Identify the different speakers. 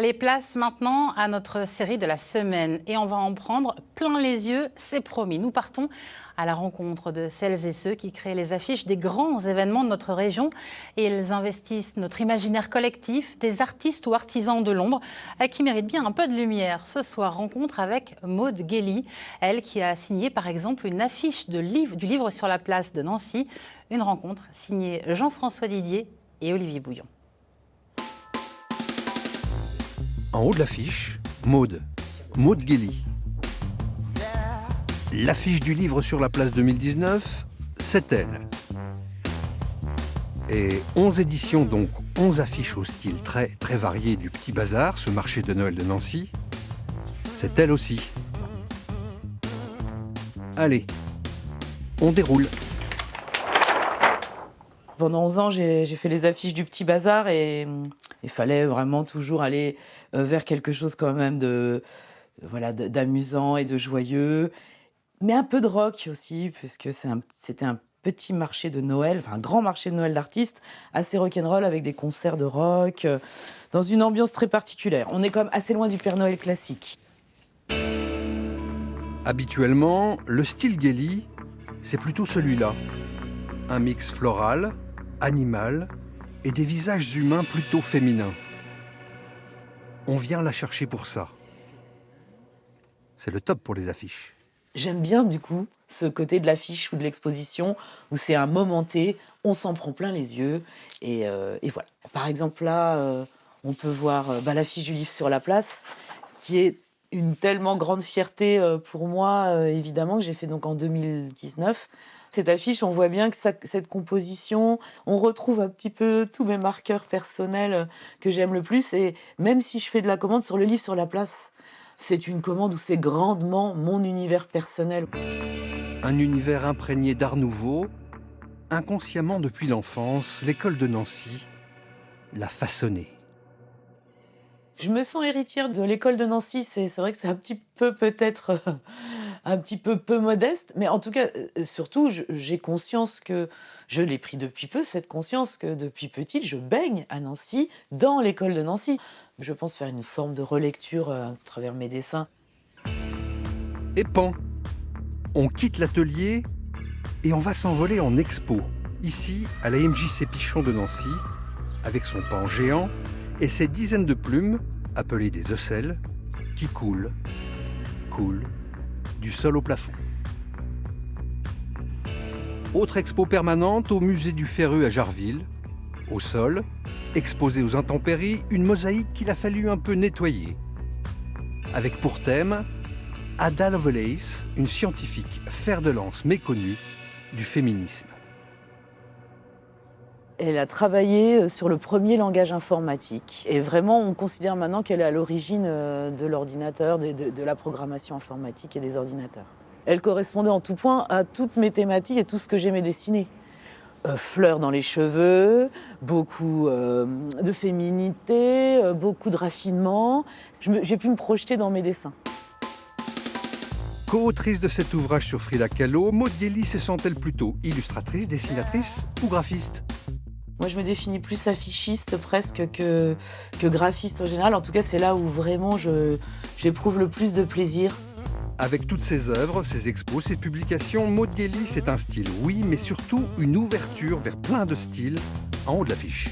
Speaker 1: Allez, place maintenant à notre série de la semaine et on va en prendre plein les yeux, c'est promis. Nous partons à la rencontre de celles et ceux qui créent les affiches des grands événements de notre région et ils investissent notre imaginaire collectif, des artistes ou artisans de l'ombre qui méritent bien un peu de lumière. Ce soir, rencontre avec Maude Guély, elle qui a signé par exemple une affiche du livre sur la place de Nancy, une rencontre signée Jean-François Didier et Olivier Bouillon.
Speaker 2: En haut de l'affiche, Maude Guély. L'affiche du livre sur la place 2019, c'est elle. Et 11 éditions, donc 11 affiches au style très varié du Petit Bazar, ce marché de Noël de Nancy, c'est elle aussi. Allez, on déroule.
Speaker 3: Pendant 11 ans, j'ai fait les affiches du Petit Bazar et il fallait vraiment toujours aller vers quelque chose quand même d'amusant et de joyeux, mais un peu de rock aussi, puisque c'était un petit marché de Noël, enfin un grand marché de Noël d'artistes, assez rock'n'roll avec des concerts de rock, dans une ambiance très particulière. On est quand même assez loin du Père Noël classique.
Speaker 2: Habituellement, le style Guély, c'est plutôt celui-là. Un mix floral, animal et des visages humains plutôt féminins. On vient la chercher pour ça. C'est le top pour les affiches.
Speaker 3: J'aime bien du coup ce côté de l'affiche ou de l'exposition où c'est un moment T, on s'en prend plein les yeux et voilà. Par exemple là, on peut voir l'affiche du livre sur la place qui est une tellement grande fierté pour moi, évidemment, que j'ai fait donc en 2019. Cette affiche, on voit bien que cette composition, on retrouve un petit peu tous mes marqueurs personnels que j'aime le plus. Et même si je fais de la commande sur le livre sur la place, c'est une commande où c'est grandement mon univers personnel.
Speaker 2: Un univers imprégné d'art nouveau, inconsciemment depuis l'enfance, l'école de Nancy l'a façonné.
Speaker 3: Je me sens héritière de l'école de Nancy. C'est vrai que c'est un petit peu peut-être un petit peu modeste, mais en tout cas, surtout, j'ai conscience que je l'ai pris depuis peu, cette conscience que depuis petite, je baigne à Nancy, dans l'école de Nancy. Je pense faire une forme de relecture à travers mes dessins.
Speaker 2: Et pan, on quitte l'atelier et on va s'envoler en expo, ici à la MJC Pichon de Nancy, avec son pan géant et ses dizaines de plumes, appelées des ocelles, qui coulent du sol au plafond. Autre expo permanente au musée du Ferreux à Jarville, au sol, exposée aux intempéries, une mosaïque qu'il a fallu un peu nettoyer. Avec pour thème Ada Lovelace, une scientifique fer de lance méconnue du féminisme.
Speaker 3: Elle a travaillé sur le premier langage informatique. Et vraiment, on considère maintenant qu'elle est à l'origine de l'ordinateur, de la programmation informatique et des ordinateurs. Elle correspondait en tout point à toutes mes thématiques et tout ce que j'aimais dessiner. Fleurs dans les cheveux, beaucoup de féminité, beaucoup de raffinement. J'ai pu me projeter dans mes dessins.
Speaker 2: Co-autrice de cet ouvrage sur Frida Kahlo, Maude Guély se sent-elle plutôt illustratrice, dessinatrice ou graphiste ?
Speaker 3: Moi, je me définis plus affichiste presque que graphiste en général. En tout cas, c'est là où vraiment j'éprouve le plus de plaisir.
Speaker 2: Avec toutes ses œuvres, ses expos, ses publications, Maude Guély, c'est un style, oui, mais surtout une ouverture vers plein de styles en haut de l'affiche.